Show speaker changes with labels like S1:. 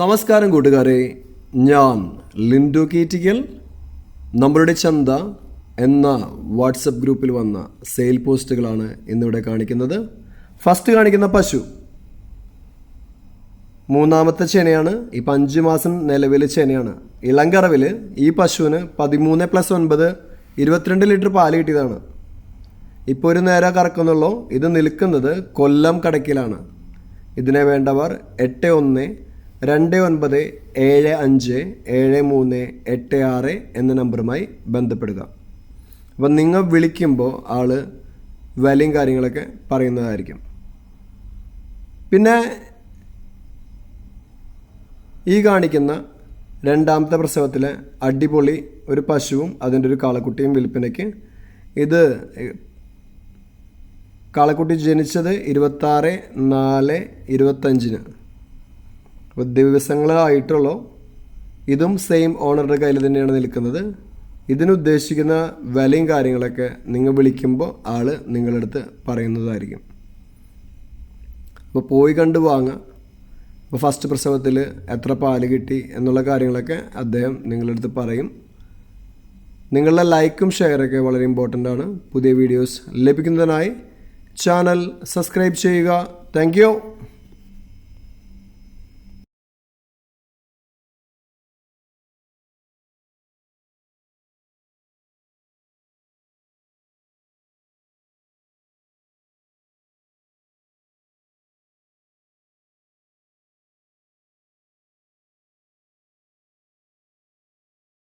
S1: നമസ്കാരം കൂട്ടുകാരെ, ഞാൻ ലിൻഡു കീറ്റിക്കൽ. നമ്മളുടെ ചന്ത എന്ന വാട്സപ്പ് ഗ്രൂപ്പിൽ വന്ന സെയിൽ പോസ്റ്റുകളാണ് ഇന്നിവിടെ കാണിക്കുന്നത്. ഫസ്റ്റ് കാണിക്കുന്ന പശു മൂന്നാമത്തെ ചെനയാണ്. ഇപ്പം 5 മാസം നിലവിൽ ചെനയാണ്. ഇളങ്കറവിൽ ഈ പശുവിന് 13+9 22 ലിറ്റർ പാല് കിട്ടിയതാണ്. ഇപ്പോൾ ഒരു നേരം കറക്കുന്നുള്ളൂ. ഇത് നിൽക്കുന്നത് കൊല്ലം കടക്കിലാണ്. ഇതിനെ വേണ്ടവർ 81-29-75-73-86 എന്ന നമ്പറുമായി ബന്ധപ്പെടുക. അപ്പം നിങ്ങൾ വിളിക്കുമ്പോൾ ആൾ വിലയും കാര്യങ്ങളൊക്കെ പറയുന്നതായിരിക്കും. പിന്നെ ഈ കാണിക്കുന്ന രണ്ടാമത്തെ പ്രസവത്തിലെ അടിപൊളി ഒരു പശുവും അതിൻ്റെ ഒരു കാളക്കുട്ടിയും വിൽപ്പനയ്ക്ക്. ഇത് കാളക്കുട്ടി ജനിച്ചത് 26/4/25. അപ്പോൾ ദിവസങ്ങളായിട്ടുള്ളൂ. ഇതും സെയിം ഓണറുടെ കയ്യിൽ തന്നെയാണ് നിൽക്കുന്നത്. ഇതിനുദ്ദേശിക്കുന്ന വിലയും കാര്യങ്ങളൊക്കെ നിങ്ങൾ വിളിക്കുമ്പോൾ ആൾ നിങ്ങളുടെ അടുത്ത് പറയുന്നതായിരിക്കും. അപ്പോൾ പോയി കണ്ട് വാങ്ങുക. അപ്പോൾ ഫസ്റ്റ് പ്രസവത്തിൽ എത്ര പാല് കിട്ടി എന്നുള്ള കാര്യങ്ങളൊക്കെ അദ്ദേഹം നിങ്ങളുടെ അടുത്ത് പറയും. നിങ്ങളുടെ ലൈക്കും ഷെയറൊക്കെ വളരെ ഇമ്പോർട്ടൻ്റ് ആണ്. പുതിയ വീഡിയോസ് ലഭിക്കുന്നതിനായി ചാനൽ സബ്സ്ക്രൈബ് ചെയ്യുക. Thank you.